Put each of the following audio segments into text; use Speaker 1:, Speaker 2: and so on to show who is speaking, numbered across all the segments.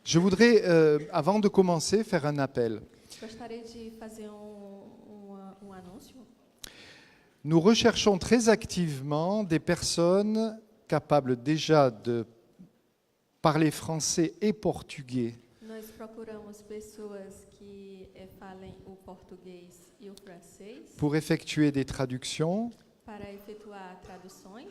Speaker 1: Je voudrais, avant de commencer, faire un appel.
Speaker 2: Gostaria de fazer anúncio.
Speaker 1: Nous recherchons très activement des personnes capables déjà de parler français et portugais
Speaker 2: Nós procuramos pessoas que falem o português e o francês
Speaker 1: pour effectuer des traductions,
Speaker 2: para efetuar traduções,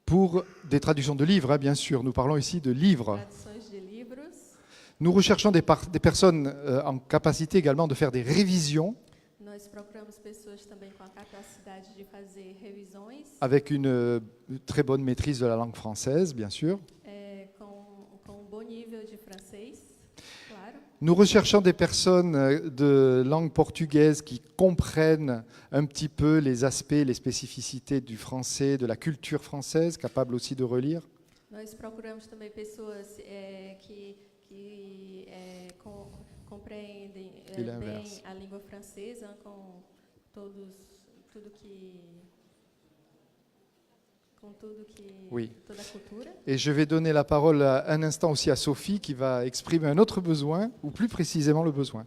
Speaker 1: pour des traductions de livres, hein, bien sûr. Nous parlons ici de livres.
Speaker 2: traduções de livros.
Speaker 1: Nous recherchons des personnes en capacité également de faire des révisions
Speaker 2: Nós procuramos pessoas também com a capacidade de fazer revisões,
Speaker 1: avec une très bonne maîtrise de la langue française, bien sûr.
Speaker 2: com bom nível de francês, claro.
Speaker 1: Nous recherchons des personnes de langue portugaise qui comprennent un petit peu les aspects, les spécificités du français, de la culture française, capables aussi de relire.
Speaker 2: Nós procuramos também pessoas que compreendem
Speaker 1: E
Speaker 2: bem
Speaker 1: l'inverse.
Speaker 2: a língua francesa, com tudo que
Speaker 1: Oui.
Speaker 2: toda a cultura.
Speaker 1: Et je vais donner la parole un instant aussi à Sophie qui va exprimer un autre besoin, ou plus précisément le besoin.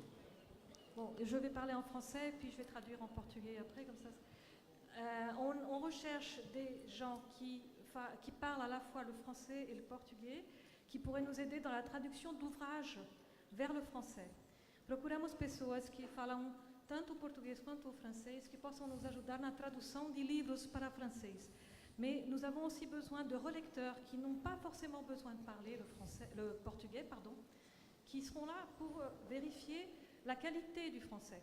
Speaker 3: Bon, je vais parler en français, puis je vais traduire en portugais après, comme ça. On recherche des gens qui parlent à la fois le français et le portugais, qui pourraient nous aider dans la traduction d'ouvrages vers le français. Procuramos pessoas que falam tanto o português quanto o francês, que possam nos ajudar na tradução de livros para francês. Mais nous avons aussi besoin de relecteurs qui n'ont pas forcément besoin de parler le portugais, qui seront là pour vérifier la qualité du français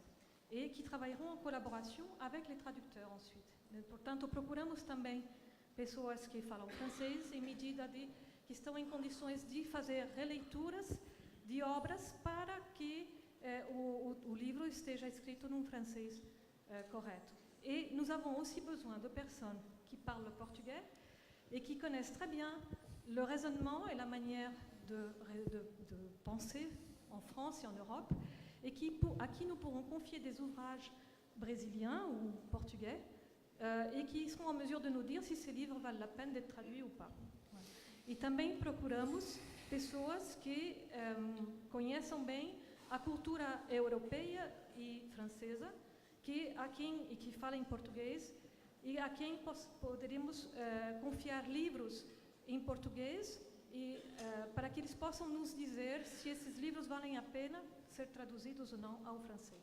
Speaker 3: et qui travailleront en collaboration avec les traducteurs ensuite. Portanto, procuramos também pessoas que falam francês que estão em condições de fazer releituras de obras para que o livro esteja escrito num francês correto. Et nous avons aussi besoin de personnes qui parlent le portugais et qui connaissent très bien le raisonnement et la manière de penser en France et en Europe, et à qui nous pourrons confier des ouvrages brésiliens ou portugais, et qui seront en mesure de nous dire si ces livres valent la peine d'être traduits ou pas. E também procuramos pessoas que conheçam bem a cultura europeia e francesa, que falem português e a quem poderíamos confiar livros em português para que eles possam nos dizer se esses livros valem a pena ser traduzidos ou não ao francês.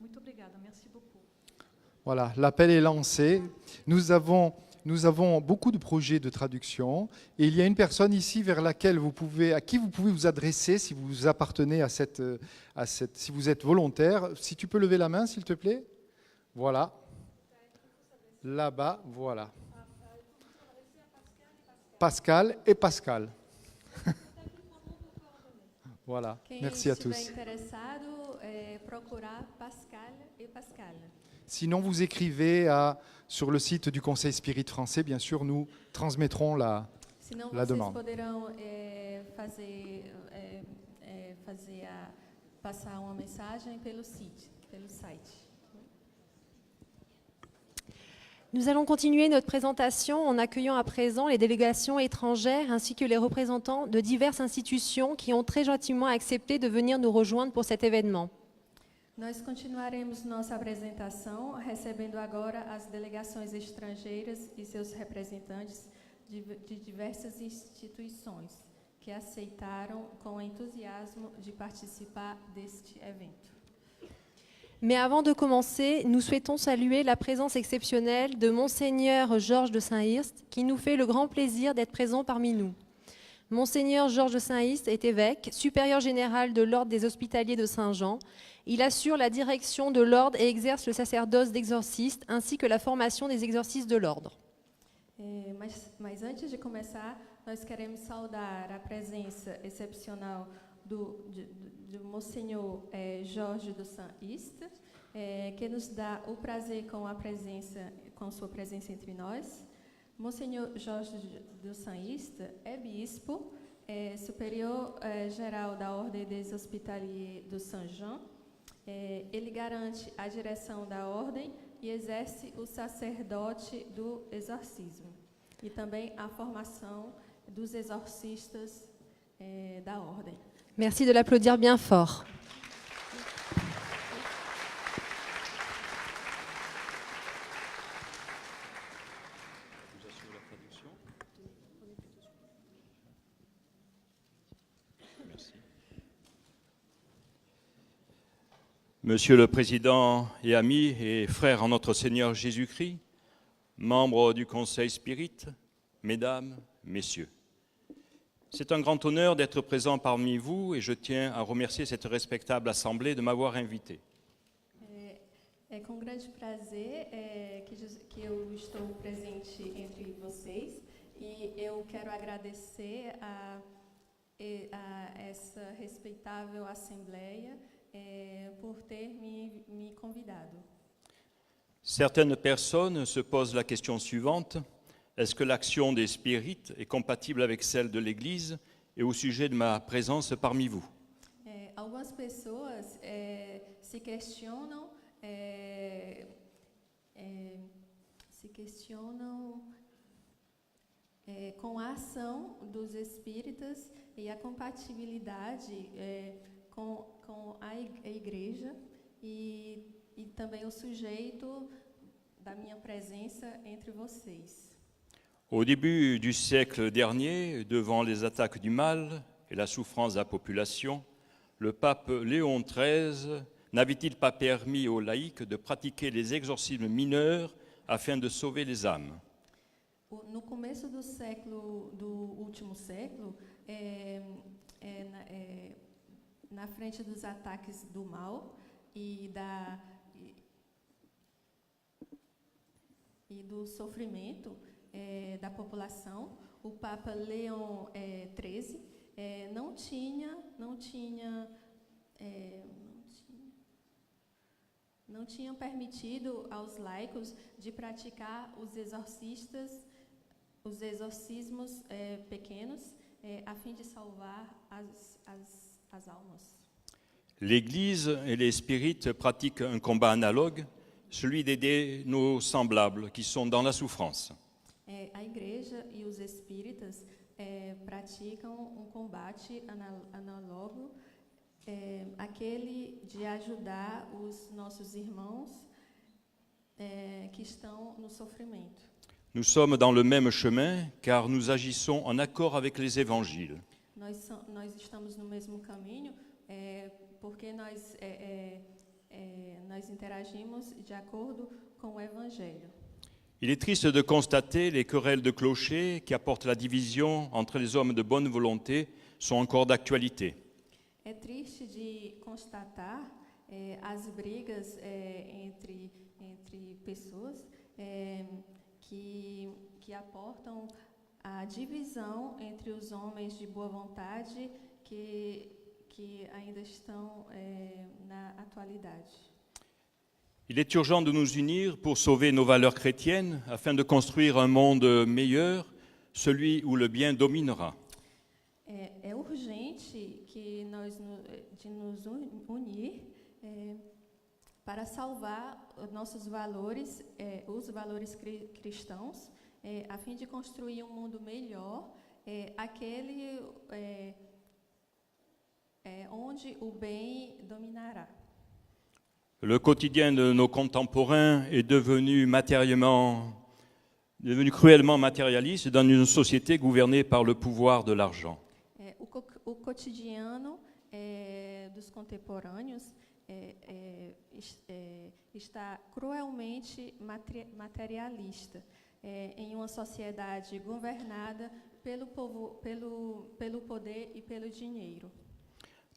Speaker 3: Muito obrigada, merci beaucoup.
Speaker 1: Voilà, l'appel est lancé. Nous avons beaucoup de projets de traduction et il y a une personne ici à qui vous pouvez vous adresser si vous appartenez à si vous êtes volontaire. Si tu peux lever la main, s'il te plaît. Voilà. Là-bas, voilà. Pascal et Pascal. Voilà, merci à tous.
Speaker 2: Quem estiver interessado, procurar Pascal e Pascal.
Speaker 1: Sinon, vous écrivez sur le site du Conseil Spirit français. Bien sûr, nous transmettrons la demande.
Speaker 2: Poderão passar uma mensagem pelo site.
Speaker 4: Nous allons continuer notre présentation en accueillant à présent les délégations étrangères ainsi que les représentants de diverses institutions qui ont très gentiment accepté de venir nous rejoindre pour cet événement.
Speaker 2: Nós continuaremos nossa apresentação recebendo agora as delegações estrangeiras e seus representantes de diversas instituições que aceitaram com entusiasmo de participar deste evento.
Speaker 4: Mais avant de commencer, nous souhaitons saluer la présence exceptionnelle de Monseigneur Georges de Saint-Hirst, qui nous fait le grand plaisir d'être présent parmi nous. Monseigneur Georges de Saint-Hirst est évêque, supérieur général de l'Ordre des Hospitaliers de Saint-Jean. Il assure la direction de l'Ordre et exerce le sacerdoce d'exorciste, ainsi que la formation des exorcistes de l'Ordre.
Speaker 2: Mas antes de começar, nós queremos saudar a presença excepcional do Monsenhor Jorge do Saint-Hirst, que nos dá o prazer com sua presença entre nós. Monsenhor Jorge do Saint-Hirst é bispo, superior geral da Ordem des Hospitaliers do Saint-Jean. Ele garante a direção da ordem e exerce o sacerdote do exorcismo e também a formação dos exorcistas da ordem.
Speaker 4: Merci de l'applaudir bien fort.
Speaker 5: Monsieur le Président et amis et frères en notre Seigneur Jésus-Christ, membres du Conseil Spirit, Mesdames, Messieurs, c'est un grand honneur d'être présent parmi vous et je tiens à remercier cette respectable assemblée de m'avoir invité.
Speaker 2: É com grande prazer que eu estou presente entre vocês e eu quero agradecer a essa respeitável assembleia por ter me convidado.
Speaker 5: Certaines personnes se posent la question suivante: est-ce que l'action des spirites est compatible avec celle de l'Église et au sujet de ma présence parmi vous?
Speaker 2: Algumas pessoas se questionam com a ação dos espíritas e a compatibilidade com a igreja e também o sujeito da minha presença entre vocês.
Speaker 5: Au début du siècle dernier, devant les attaques du mal et la souffrance de la population, le pape Léon XIII n'avait-il pas permis aux laïcs de pratiquer les exorcismes mineurs afin de sauver les âmes?
Speaker 2: No começo do último século, na frente dos ataques do mal e do sofrimento da população, o Papa Leão XIII não tinha permitido aos laicos de praticar os exorcismos pequenos a fim de salvar as almas.
Speaker 5: L'Église et les spirites pratiquent un combat analogue, celui d'aider nos semblables qui sont dans la souffrance.
Speaker 2: A igreja e os espíritas praticam combate análogo, aquele de ajudar os nossos irmãos que estão no sofrimento.
Speaker 5: Nous sommes dans le même chemin car nous agissons en accord avec les évangiles.
Speaker 2: Nós estamos no mesmo caminho porque nós interagimos de acordo com o Evangelho.
Speaker 5: Il est triste de constater les querelles de clochers qui apportent la division entre les hommes de bonne volonté sont encore d'actualité.
Speaker 2: É triste de constatar as brigas entre pessoas que aportam a divisão entre os homens de boa vontade que ainda estão na atualidade.
Speaker 5: Il est urgent de nous unir pour sauver nos valeurs chrétiennes afin de construire un monde meilleur, celui où le bien dominera.
Speaker 2: É urgente de nos unir para salvar nossos valores, os valores cristãos, a fim de construir um mundo melhor, aquele onde o bem dominará.
Speaker 5: Le quotidien de nos contemporains est devenu cruellement matérialiste dans une société gouvernée par le pouvoir de l'argent.
Speaker 2: O cotidiano dos contemporâneos está cruelmente materialista em uma sociedade governada pelo poder e pelo dinheiro.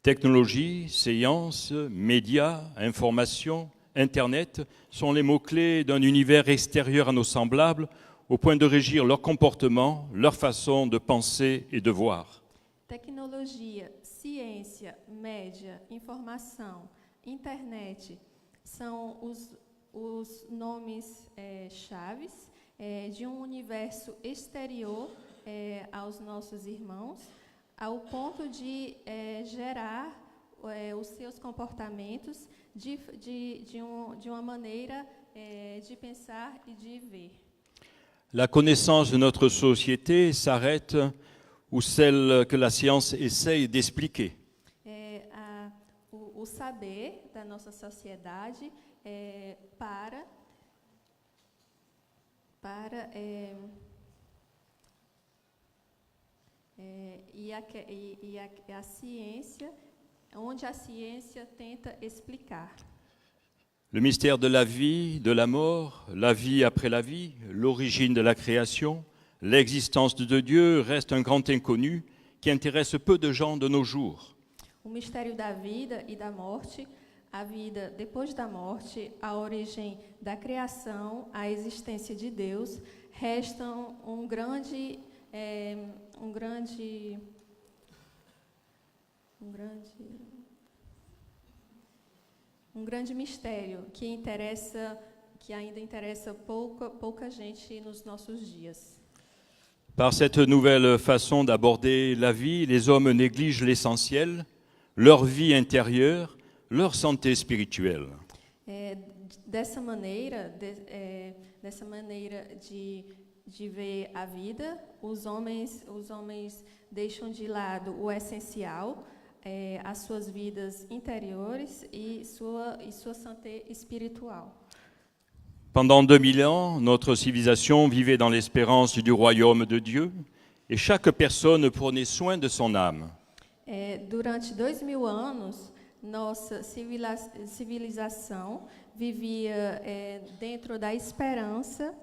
Speaker 5: Technologie, science, médias, information, Internet sont les mots-clés d'un univers extérieur à nos semblables au point de régir leur comportement, leur façon de penser et de voir.
Speaker 2: Tecnologia, ciência, média, informação, internet são os nomes chaves de um universo exterior aos nossos irmãos, ao ponto de gerar os seus comportamentos de uma maneira de pensar e de ver.
Speaker 5: La connaissance de notre société s'arrête où celle que la science essaye d'expliquer.
Speaker 2: o saber da nossa sociedade para a ciência, onde a ciência tenta explicar.
Speaker 5: Le mystère de la vie, de la mort, la vie après la vie, l'origine de la création, l'existence de Dieu reste un grand inconnu qui intéresse peu de gens de nos jours.
Speaker 2: O mistério da vida e da morte, a vida depois da morte, a origem da criação, a existência de Deus, restam um grande mistério que ainda interessa pouca gente nos nossos dias.
Speaker 5: Par cette nouvelle façon d'aborder la vie, les hommes négligent l'essentiel, leur vie intérieure, leur santé spirituelle.
Speaker 2: Dessa maneira de ver a vida, os homens deixam de lado o essencial, as suas vidas interiores e sua santé espiritual.
Speaker 5: Pendant 2000 ans, notre civilisation vivait dans l'espérance du royaume de Dieu et chaque personne prenait soin de son âme.
Speaker 2: Durante 2000 anos, nossa civilização vivia dentro da esperança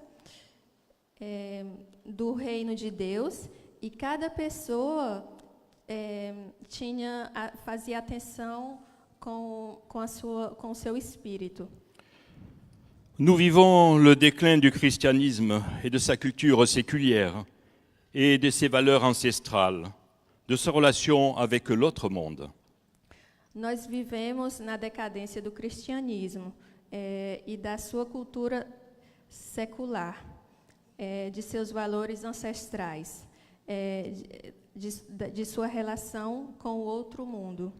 Speaker 2: do reino de Deus e cada pessoa fazia atenção com o seu espírito.
Speaker 5: Nous vivons le déclin du christianisme et de sa culture séculière et de ses valeurs ancestrales, de sa relation avec l'autre monde.
Speaker 2: Nós vivemos na decadência do cristianismo e da sua cultura secular, de seus valores ancestrais, de sua relação com o outro mundo.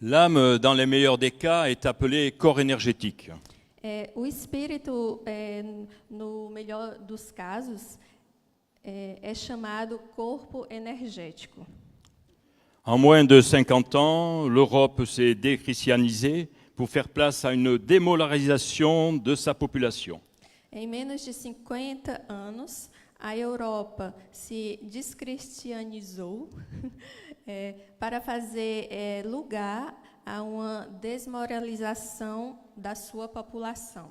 Speaker 5: L'âme, dans les meilleurs des cas, est appelée corps énergétique.
Speaker 2: O espírito, no melhor dos casos, é chamado corpo energético.
Speaker 5: En moins de 50 ans, l'Europe s'est déchristianisée pour faire place à une démolarisation de sa population.
Speaker 2: Em menos de 50 anos, a Europa se descristianizou para fazer lugar a uma desmoralização da sua população.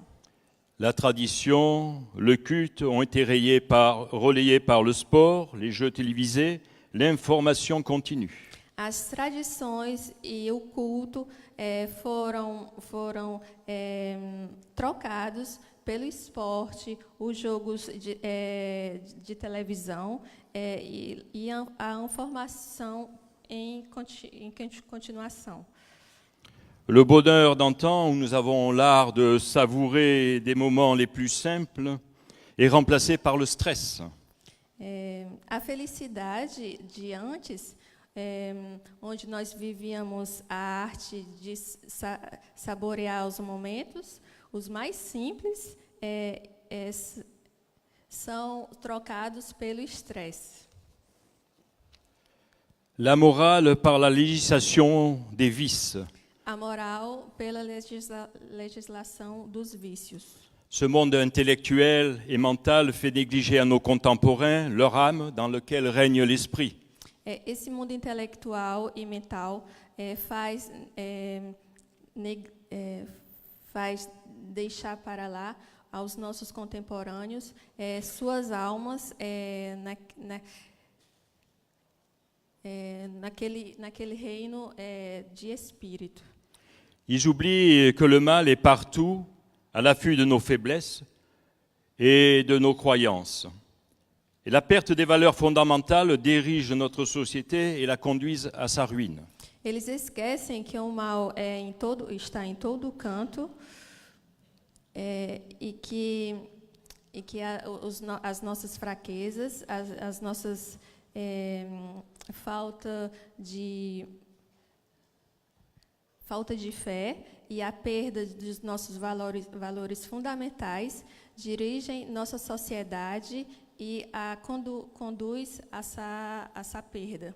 Speaker 5: La tradition, le culte ont été relayés par le sport, les jeux télévisés, l'information continue.
Speaker 2: As tradições e o culto foram trocados pelo esporte, os jogos de televisão e a informação em continuação.
Speaker 5: Le bonheur d'antan, où nous avons l'art de savourer des moments les plus simples, est remplacé par le stress.
Speaker 2: A felicidade de antes, onde nós vivíamos a arte de saborear os momentos, os mais simples, são trocados pelo estresse.
Speaker 5: La morale par la législation des vices.
Speaker 2: A moral pela legislação dos vícios.
Speaker 5: Ce monde intellectuel et mental fait négliger à nos contemporains leur âme dans laquelle règne l'esprit.
Speaker 2: Esse mundo intelectual e mental faz deixar para lá aos nossos contemporâneos suas almas naquele reino de espírito.
Speaker 5: Ils oublient que le mal est partout, à l'affût de nos faiblesses et de nos croyances. Et la perte des valeurs fondamentales dirige notre société et la conduise à sa ruine.
Speaker 2: Eles esquecem que o mal está em todo canto e que as nossas fraquezas, as nossas falta de fé e a perda dos nossos valores fundamentais dirigem nossa sociedade e conduz a essa perda.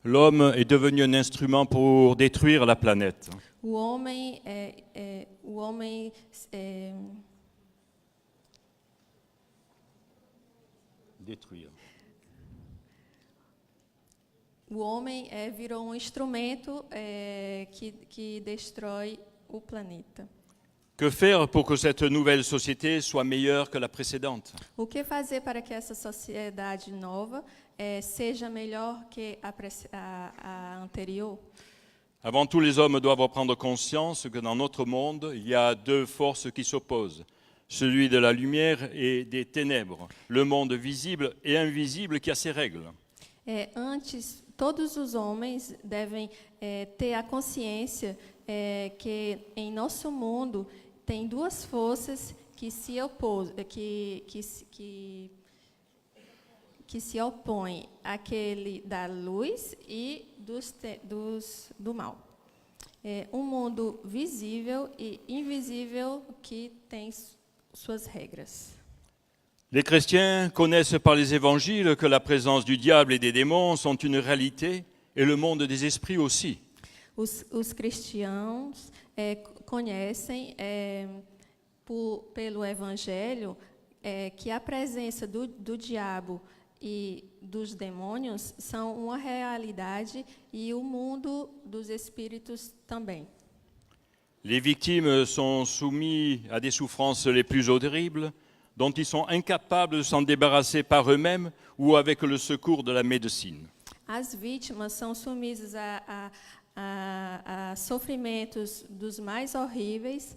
Speaker 5: L'homme est devenu un instrument pour détruire la planète.
Speaker 2: O homem
Speaker 5: Détruire.
Speaker 2: virou um instrumento que destrói o planeta.
Speaker 5: Que faire pour que cette nouvelle société soit meilleure que la précédente?
Speaker 2: O que fazer para que essa sociedade nova seja melhor que a anterior?
Speaker 5: Avant tout, les hommes doivent prendre conscience que dans notre monde, il y a deux forces qui s'opposent. Celui de la lumière et des ténèbres, le monde visible et invisible qui a ses règles.
Speaker 2: Antes, todos os homens devem ter a consciência que em nosso mundo tem duas forças que se opõem, aquele da luz e do mal. Mundo visível e invisível que tem suas regras.
Speaker 5: Les chrétiens connaissent par les évangiles que la présence du diable et des démons sont une réalité et le monde des esprits aussi.
Speaker 2: Os cristãos conhecem pelo Evangelho que a presença do diabo e dos demônios são uma realidade e o mundo dos espíritos também.
Speaker 5: Les victimes sont soumises à des souffrances les plus horribles, dont ils sont incapables de s'en débarrasser par eux-mêmes ou avec le secours de la médecine.
Speaker 2: As vítimas são submissas a sofrimentos dos mais horríveis.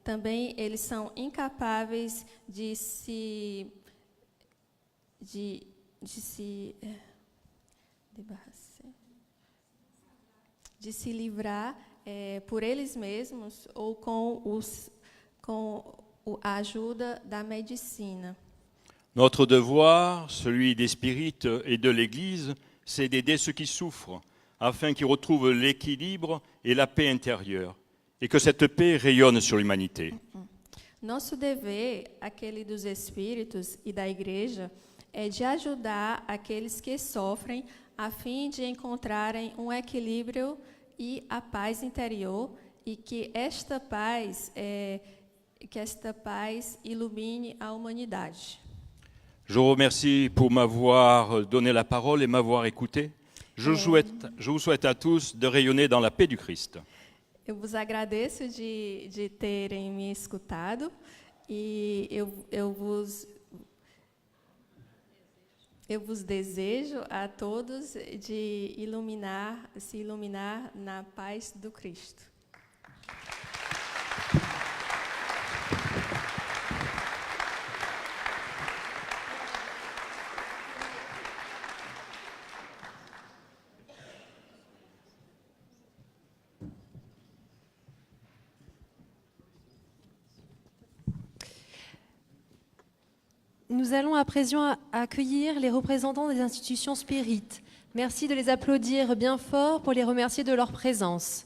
Speaker 2: Também eles são incapazes de se livrar por eles mesmos ou com a ajuda da medicina.
Speaker 5: Notre devoir, celui des spirites et de l'Église, c'est d'aider ceux qui souffrent, afin qu'ils retrouvent l'équilibre et la paix intérieure, et que cette paix rayonne sur l'humanité.
Speaker 2: Nosso dever, aquele dos espíritos e da igreja, é de ajudar aqueles que sofrem, a fim de encontrarem um equilíbrio e a paz interior, e que esta paz ilumine a humanidade.
Speaker 5: Je vous remercie pour m'avoir donné la parole et m'avoir écouté. Je vous souhaite à tous de rayonner dans la paix du Christ.
Speaker 2: Eu vos agradeço de terem me escutado e eu vos desejo a todos de se iluminar na paz do Cristo.
Speaker 4: Nous allons à présent accueillir les représentants des institutions spirites. Merci de les applaudir bien fort pour les remercier de leur présence.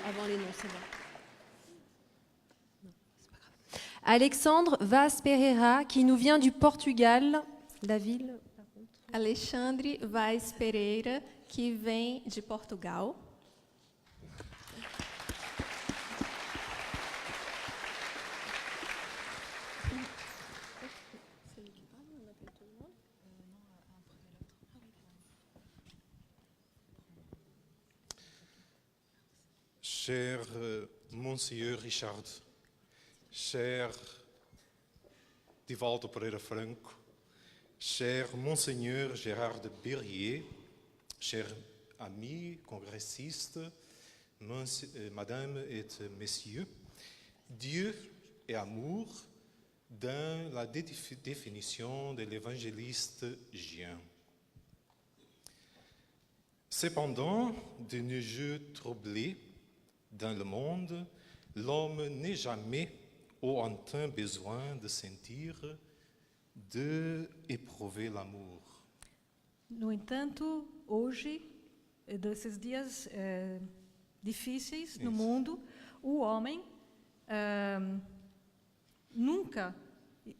Speaker 4: Avant les noms, c'est bon. Alexandre Vaz Pereira, qui nous vient du Portugal, la ville.
Speaker 2: Alexandre Vaz Pereira, que vem de Portugal.
Speaker 6: Cher Monseigneur Richard, cher Divaldo Pereira Franco, cher Monseigneur Gérard de Berrier, chers amis congressistes, Madame et Messieurs, Dieu est amour dans la définition de l'évangéliste Jean. Cependant, de nos jeux troublés dans le monde, l'homme n'est jamais ou entend besoin de sentir, de éprouver l'amour.
Speaker 3: No entanto, hoje, desses dias difíceis no mundo, o homem nunca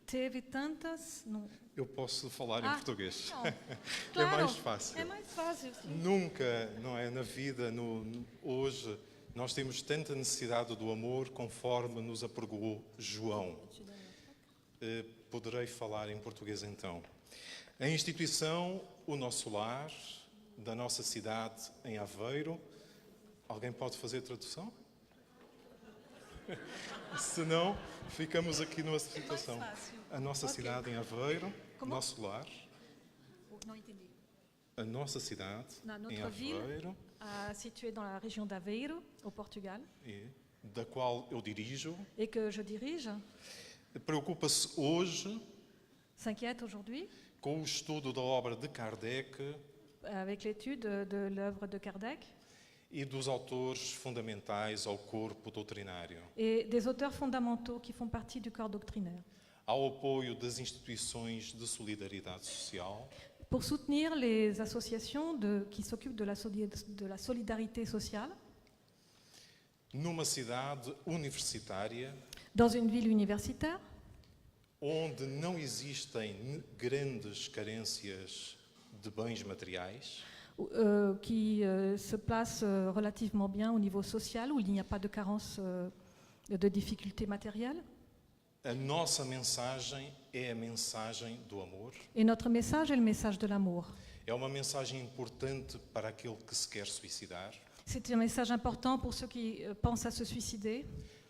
Speaker 3: Teve tantas. Não.
Speaker 6: Eu posso falar em português.
Speaker 3: Não.
Speaker 6: É
Speaker 3: Claro,
Speaker 6: mais fácil.
Speaker 3: É mais fácil, sim.
Speaker 6: Nunca, não é, na vida, hoje, nós temos tanta necessidade do amor conforme nos apregou João. Poderei falar em português então. A instituição, o nosso lar, da nossa cidade em Aveiro. Alguém pode fazer a tradução? Se não, ficamos aqui numa situação. A nossa cidade em Aveiro,
Speaker 3: Como?
Speaker 6: nosso lar,
Speaker 3: Não entendi.
Speaker 6: a nossa cidade
Speaker 3: Na
Speaker 6: em
Speaker 3: notre ville.
Speaker 6: Aveiro,
Speaker 3: Située dans la région d'Aveiro, au Portugal,
Speaker 6: da qual eu dirijo,
Speaker 3: et que je dirige,
Speaker 6: preocupa-se hoje
Speaker 3: s'inquiète aujourd'hui
Speaker 6: com o estudo da obra de Kardec
Speaker 3: avec l'étude de l'œuvre de Kardec
Speaker 6: e dos autores fundamentais ao corpo doutrinário,
Speaker 3: et des auteurs fondamentaux qui font partie du corps doctrinaire,
Speaker 6: ao apoio das instituições de solidariedade social,
Speaker 3: pour soutenir les associations qui s'occupent de la solidarité sociale
Speaker 6: numa cidade universitária
Speaker 3: dans une ville universitaire
Speaker 6: onde não existem grandes carências de bens materiais,
Speaker 3: qui se place relativement bien au niveau social, où il n'y a pas de carence de difficultés matérielles.
Speaker 6: a nossa mensagem é a mensagem do amor.
Speaker 3: Et notre message est le message de l'amour.
Speaker 6: É uma mensagem importante para aquele que se quer suicidar,
Speaker 3: C'est un message important pour ceux qui pensent à se suicider,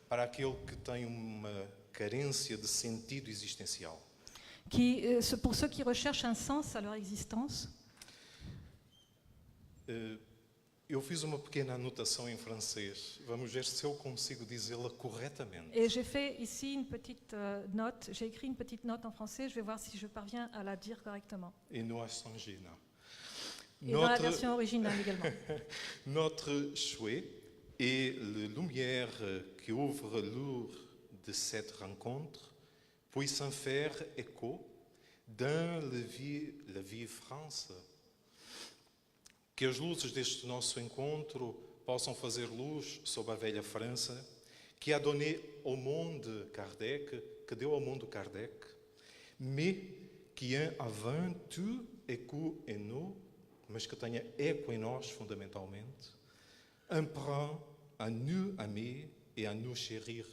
Speaker 6: para aquele que tem uma carência de sentido existencial.
Speaker 3: pour ceux qui recherchent un sens à leur existence.
Speaker 6: Eu fiz uma pequena anotação em francês. Vamos ver se eu consigo dizê-la corretamente.
Speaker 3: Et j'ai fait ici une petite note, j'ai écrit une petite note en français, je vais voir si je parviens à la dire correctement.
Speaker 6: Et no Assangeina.
Speaker 3: Et dans la version originale également.
Speaker 6: Notre souhait est la lumière qui ouvre l'heure de cette rencontre puisse en faire écho dans la vie France. Que as luzes deste nosso encontro possam fazer luz sobre a velha França, que a donné au monde Kardec, que deu ao mundo Kardec, mais qui a avant tout écho en nous, mas que tenha eco em nós fundamentalmente, apprend à nous aimer et à nous chérir,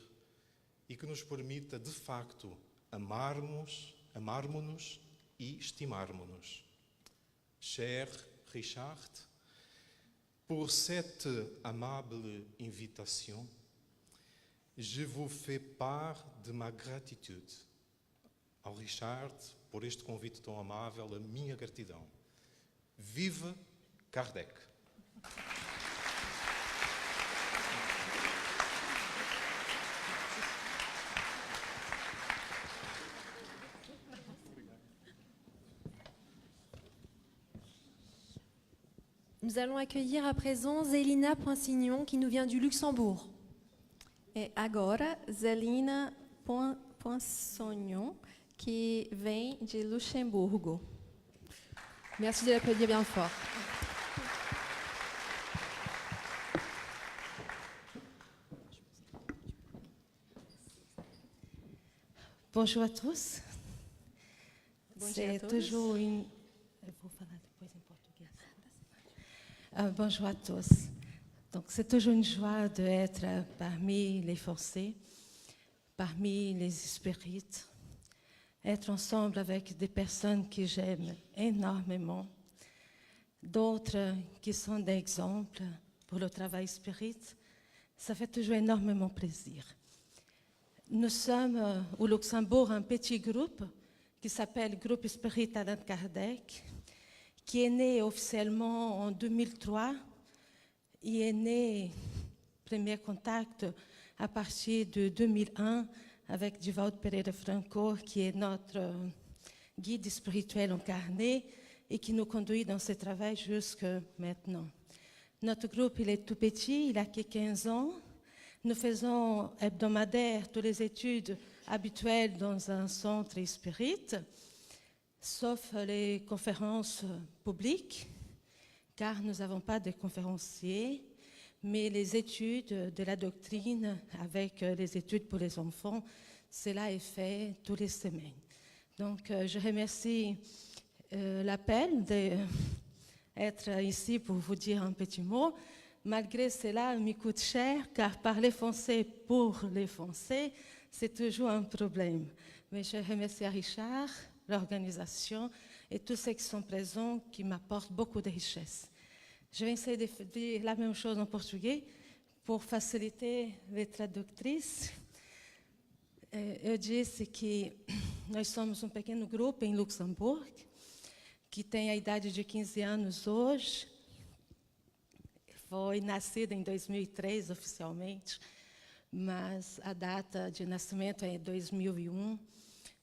Speaker 6: e que nos permita de facto amarmos-nos e estimarmos-nos. Cher Richard, pour cette aimable invitation, je vous fais part de ma gratitude. Ao Richard, por este convite tão amável, a minha gratidão. Vive Kardec!
Speaker 4: Nous allons accueillir à présent Zélina Poinsignon qui nous vient du Luxembourg.
Speaker 2: Agora, Zelina Poinsignon, que vem de Luxemburgo.
Speaker 4: Merci de l'applaudir bien fort.
Speaker 7: Bonjour à tous.
Speaker 2: Bom dia a
Speaker 7: C'est
Speaker 2: todos.
Speaker 7: toujours une. Eu vou falar depois em português. Bonjour à tous. Donc, c'est toujours une joie d'être parmi les forcés, parmi les spirites, être ensemble avec des personnes que j'aime énormément, d'autres qui sont d'exemple pour le travail spirit. Ça fait toujours énormément plaisir. Nous sommes au Luxembourg un petit groupe qui s'appelle Groupe Spirit Allan Kardec, qui est né officiellement en 2003. Il est né, premier contact, à partir de 2001 avec Divaldo Pereira Franco, qui est notre guide spirituel incarné et qui nous conduit dans ce travail jusqu'à maintenant. Notre groupe, il est tout petit, il a que 15 ans. Nous faisons hebdomadaire toutes les études habituelles dans un centre spirit, sauf les conférences publiques, car nous n'avons pas de conférenciers, mais les études de la doctrine avec les études pour les enfants, cela est fait toutes les semaines. Donc, je remercie l'appel d'être ici pour vous dire un petit mot. Malgré cela, il me coûte cher, car parler français pour les Français, c'est toujours un problème. Mais je remercie Richard, l'organisation et tous ceux qui sont présents, qui m'apportent beaucoup de richesse. Je vais essayer de dire la même chose en portugais pour faciliter les tradutrices. Eu disse que nós somos um pequeno grupo em Luxemburgo, que tem a idade de 15 anos hoje. Foi nascida em 2003 oficialmente, mas a data de nascimento é 2001,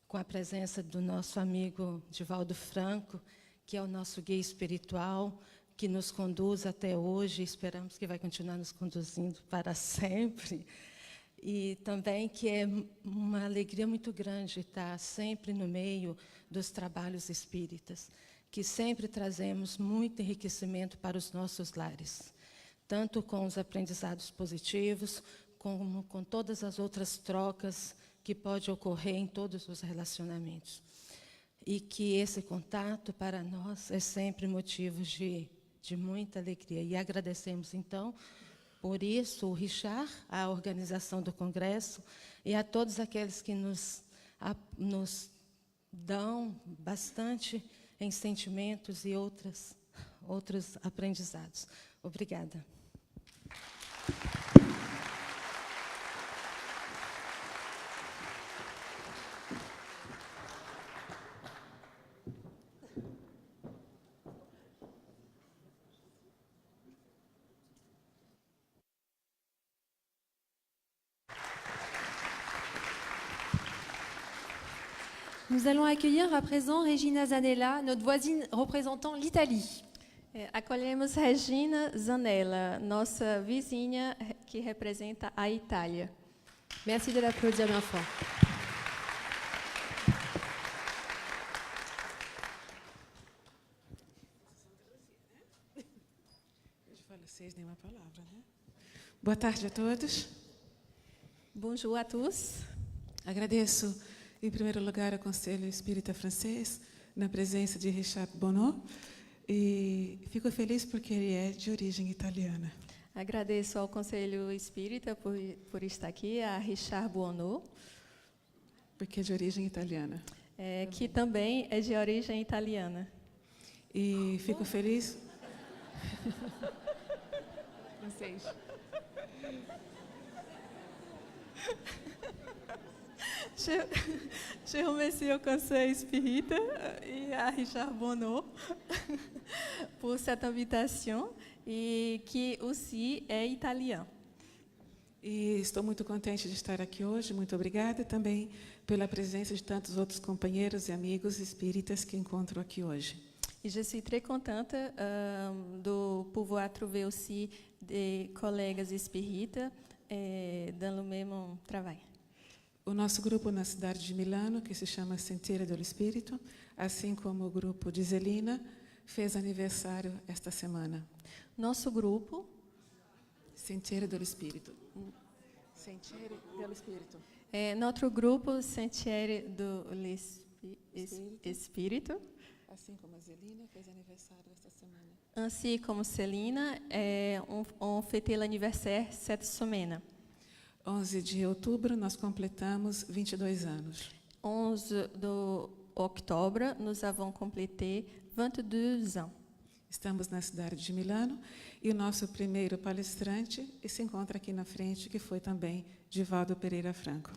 Speaker 7: com a presença do nosso amigo Divaldo Franco, que é o nosso guia espiritual, que nos conduz até hoje, esperamos que vai continuar nos conduzindo para sempre. E também que é uma alegria muito grande estar sempre no meio dos trabalhos espíritas, que sempre trazemos muito enriquecimento para os nossos lares, tanto com os aprendizados positivos, como com todas as outras trocas que pode ocorrer em todos os relacionamentos. E que esse contato para nós é sempre motivo de muita alegria. E agradecemos, então, por isso, o Richard, a organização do Congresso, e a todos aqueles que nos dão bastante em sentimentos e outros aprendizados. Obrigada.
Speaker 4: Nous allons accueillir à présent Regina Zanella, notre voisine représentant l'Italie.
Speaker 2: Acolhemos Regina Zanella, nossa vizinha que representa a Itália.
Speaker 4: Merci de l'applaudir bien fort.
Speaker 8: Vocês nem uma palavra, né? Boa tarde a todos.
Speaker 2: Bonjour à tous.
Speaker 8: Agradeço, em primeiro lugar, ao Conselho Espírita Francês, na presença de Richard Bonneau, e fico feliz porque ele é de origem italiana.
Speaker 2: Agradeço ao Conselho Espírita por estar aqui, a Richard Bonneau,
Speaker 8: Porque é de origem italiana.
Speaker 2: que também é de origem italiana.
Speaker 8: E fico feliz... Francês.
Speaker 2: Je remercie au Conseil Espírita e a Richard Bonneau por cette invitation e que aussi é italiano.
Speaker 8: E estou muito contente de estar aqui hoje, muito obrigada também pela presença de tantos outros companheiros e amigos espíritas que encontro aqui hoje.
Speaker 2: E je suis très contente de pouvoir trouver aussi des collègues espíritas dans le même travail.
Speaker 8: O nosso grupo na cidade de Milano, que se chama Sentiero dello Spirito, assim como o grupo de Zelina, fez aniversário esta semana.
Speaker 2: Nosso grupo,
Speaker 8: Sentiero dello Spirito. Sentiero dello Spirito.
Speaker 2: Notre grupo Sentiero do Espírito,
Speaker 8: Assim como a Zelina fez aniversário esta semana.
Speaker 2: ainsi como Celina, on fêté l'anniversaire cette semaine.
Speaker 8: 11 de outubro, nós completamos 22 anos.
Speaker 2: 11 de octobre, nous avons complété 22 ans.
Speaker 8: Estamos na cidade de Milano e o nosso primeiro palestrante se encontra aqui na frente, que foi também Divaldo Pereira Franco.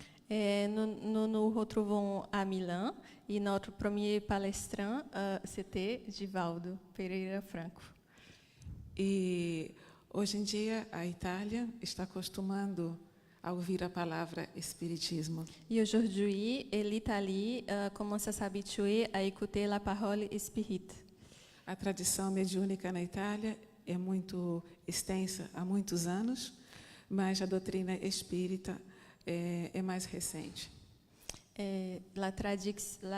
Speaker 2: Nous nous retrouvons à Milan et notre premier palestrant, c'était Divaldo Pereira Franco.
Speaker 8: E hoje em dia a Itália está acostumando a ouvir a palavra espiritismo.
Speaker 2: Et aujourd'hui, l'Italie commence à s'habituer à écouter la parole espírite.
Speaker 8: A tradição mediúnica na Itália é muito extensa há muitos anos, mas a doutrina espírita é mais recente.
Speaker 2: La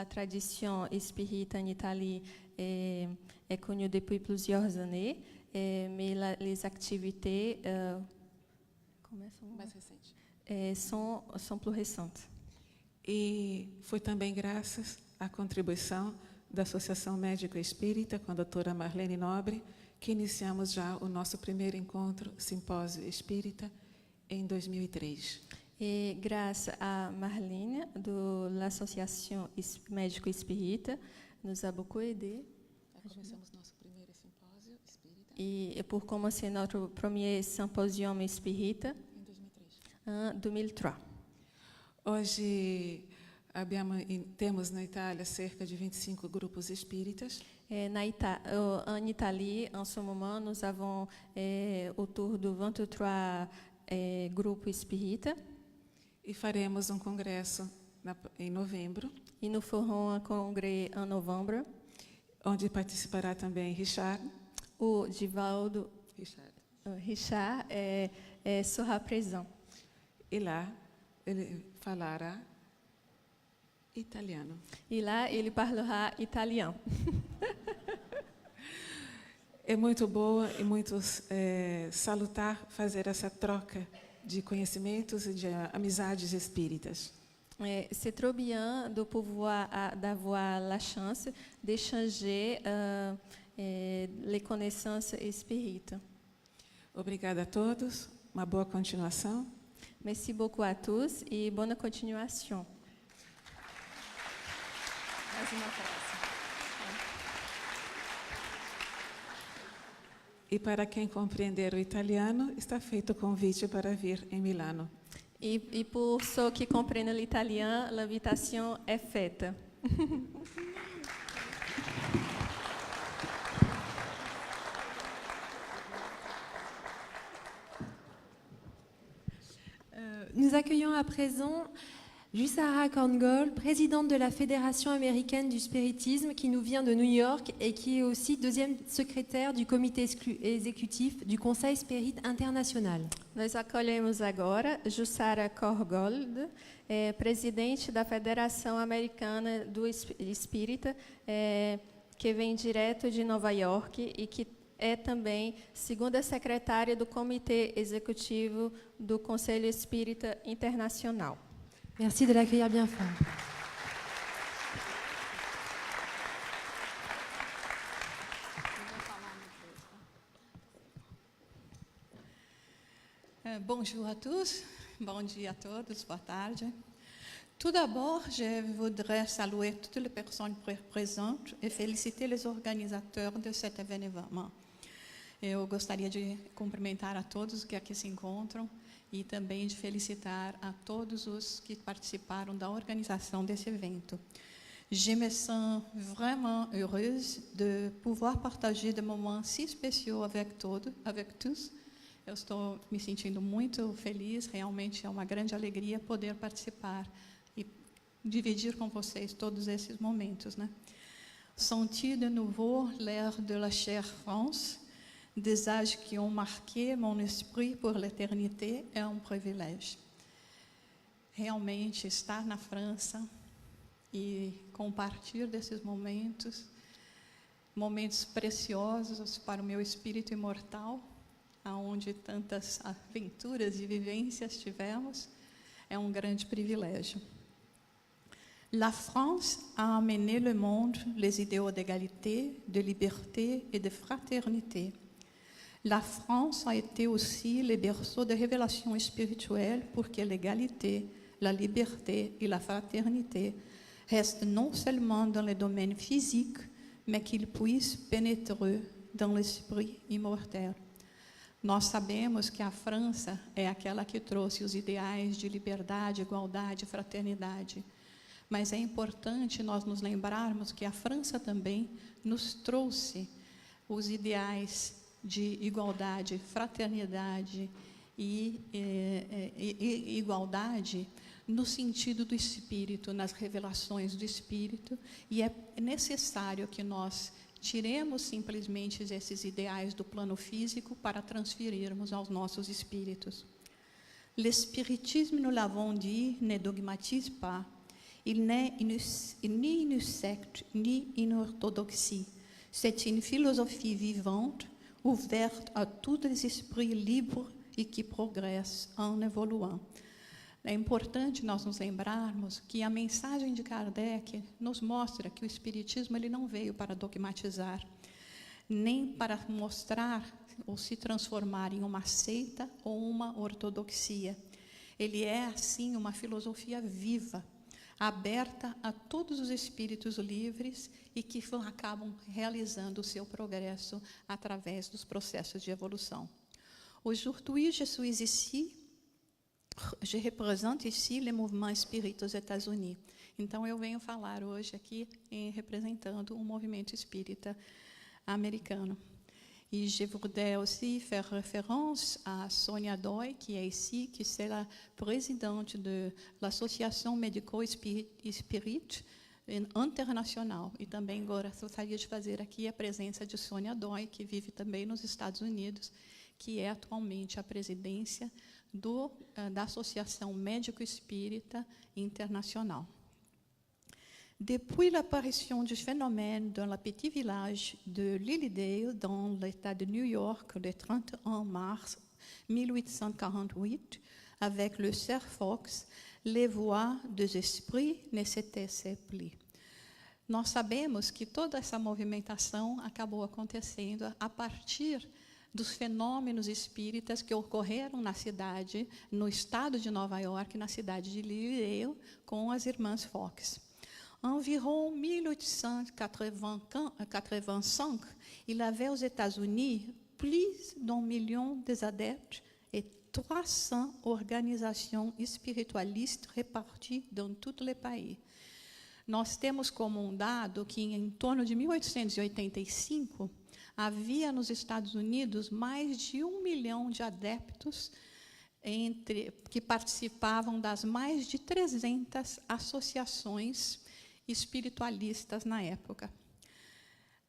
Speaker 2: tradition espírite en Italie est connue depuis plusieurs années, mais les activités
Speaker 8: Mais recente.
Speaker 2: sont plus récentes.
Speaker 8: E foi também graças à contribuição da Associação Médico Espírita com a doutora Marlene Nobre que iniciamos já o nosso primeiro encontro simpósio espírita em 2003.
Speaker 2: E graças a Marlene, de l'Association Médico Espírita, nous a beaucoup aidé.
Speaker 8: Começamos nosso primeiro simpósio espírita
Speaker 2: E por commencer notre premier symposium espírita
Speaker 8: em 2003.
Speaker 2: em 2003.
Speaker 8: Hoje temos na Itália cerca de 25 grupos espíritas.
Speaker 2: En Italie, en ce moment, nous avons autour de 23 groupes espíritas.
Speaker 8: E faremos um congresso em novembro,
Speaker 2: E nous ferons un congrès en novembre
Speaker 8: onde participará também Richard.
Speaker 2: où Richard sera présent.
Speaker 8: E lá ele falará italiano.
Speaker 2: E lá ele parlerá italiano.
Speaker 8: É muito boa e muito salutar fazer essa troca de conhecimentos e de amizades espíritas.
Speaker 2: C'est trop bien de pouvoir d'avoir la chance d'échanger les connaissances espíritas.
Speaker 8: Obrigada a todos, uma boa continuação.
Speaker 2: Merci beaucoup à tous et bonne continuation. Mais uma frase.
Speaker 8: E para quem compreender o italiano, está feito o convite para vir em Milano.
Speaker 2: Et pour ceux qui comprennent l'italien, l'invitation est faite.
Speaker 4: Nous accueillons à présent Jussara Korngold, présidente de la Fédération américaine du spiritisme, qui nous vient de New York et qui est aussi deuxième secrétaire du comité exécutif du Conseil Spirit International.
Speaker 2: Nós acolhemos agora Jussara Korngold, presidente da Federação Americana do Espírita, que vem direto de Nova York e que é também segunda secretária do Comitê Executivo do Conselho Espírita Internacional.
Speaker 4: Merci de l'accueillir bien fort.
Speaker 9: Bonjour à tous, bon dia à todos, boa tarde. Tout d'abord, je voudrais saluer toutes les personnes présentes et féliciter les organisateurs de cet événement. Eu gostaria de cumprimentar a todos que aqui se encontram e também de felicitar a todos os que participaram da organização desse evento. Je me sens vraiment heureuse de pouvoir partager des moments si spéciaux avec tous. Eu estou me sentindo muito feliz, realmente é uma grande alegria poder participar e dividir com vocês todos esses momentos, né? Sentir de nouveau l'air de la chère France, des âges qui ont marqué mon esprit pour l'éternité é um privilégio. Realmente estar na França e compartilhar desses momentos preciosos para o meu espírito imortal, aonde tantas aventuras e vivências tivemos, é um grande privilégio. La France a amené le monde les idéaux d'égalité, de liberté et de fraternité. La France a été aussi le berceau de révélation spirituelle pour que l'égalité, la liberté et la fraternité restent non seulement dans le domaine physique, mais qu'ils puissent pénétrer dans l'esprit immortel. Nós sabemos que a França é aquela que trouxe os ideais de liberdade, igualdade, fraternidade. Mas é importante nós nos lembrarmos que a França também nos trouxe os ideais de igualdade, fraternidade e igualdade no sentido do Espírito, nas revelações do Espírito, e é necessário que nós tiremos simplesmente esses ideais do plano físico para transferirmos aos nossos espíritos. L'espiritisme, nous l'avons dit, ne dogmatise pas. Il n'est ni une secte, ni une orthodoxie. C'est une philosophie vivante, ouverte à tous les esprits libres et qui progressent en évoluant. é importante nós nos lembrarmos que a mensagem de Kardec nos mostra que o Espiritismo ele não veio para dogmatizar, nem para mostrar ou se transformar em uma seita ou uma ortodoxia. Ele é, assim, uma filosofia viva, aberta a todos os espíritos livres e que acabam realizando o seu progresso através dos processos de evolução. Aujourd'hui, je suis ici, je représente ici le mouvement espírita aux États-Unis. Então, eu venho falar hoje aqui representando o movimento espírita americano. Et je voudrais aussi faire référence à Sonia Doi, qui est ici, qui est la présidente de l'Association Médico-Spirit Internacional. E também agora gostaria de fazer aqui a presença de Sonia Doi, que vive também nos Estados Unidos, que é atualmente a presidência da Associação Médico-Espírita Internacional. Depuis l'apparition du phénomène dans le petit village de Lilydale, dans l'État de New York, le 31 mars 1848, avec le Sir Fox, les voies des esprits ne s'étaient plus. Nós sabemos que toda essa movimentação acabou acontecendo a partir dos fenômenos espíritas que ocorreram na cidade, no estado de Nova York, na cidade de Lilydale, com as irmãs Fox. Environ 1885, il avait aux États-Unis plus d'1 million d'adeptes et 300 organisações espiritualistes réparties dans tout le pays. Nós temos como dado que em torno de 1885 havia nos Estados Unidos mais de 1 milhão de adeptos que participavam das mais de 300 associações espiritualistas na época.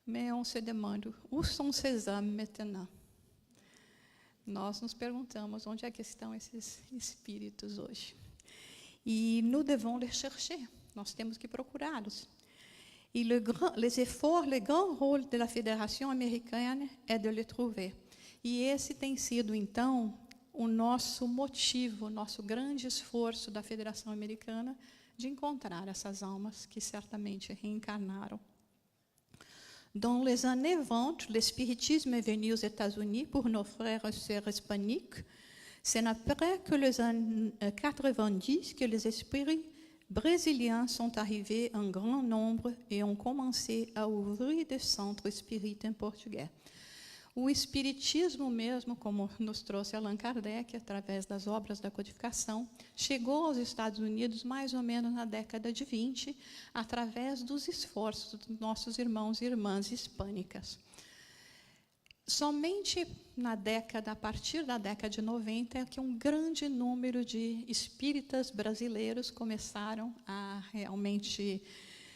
Speaker 9: Mais on se demande, où sont ces âmes maintenant? Nós nos perguntamos onde é que estão esses espíritos hoje. E nous devons les chercher, nós temos que procurá-los. E le grand rôle de la Fédération américaine est de les trouver. E esse tem sido, então, o nosso motivo, o nosso grande esforço da Federação Americana de encontrar essas almas que certamente reencarnaram. Dans les années 20, l'espiritisme est venu aux États-Unis pour nos frères et sœurs hispaniques. C'est après que les années 90 que les esprits brésiliens sont arrivés en grand nombre et ont commencé a ouvrir des centres espíritas em português. O espiritismo mesmo, como nos trouxe Allan Kardec, através das obras da codificação, chegou aos Estados Unidos mais ou menos na década de 20, através dos esforços dos nossos irmãos e irmãs hispânicas. Somente a partir da década de 90, é que um grande número de espíritas brasileiros começaram a realmente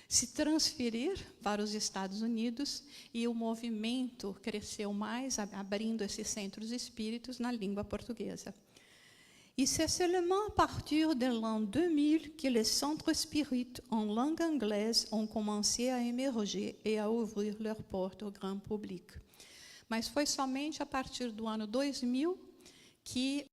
Speaker 9: se transferir para os Estados Unidos e o movimento cresceu mais, abrindo esses centros espíritos na língua portuguesa. E c'est seulement à partir de l'an 2000 que les centres espírites en langue anglaise ont commencé à émerger et à ouvrir leurs portes au grand public. Mas foi somente a partir do ano 2000 que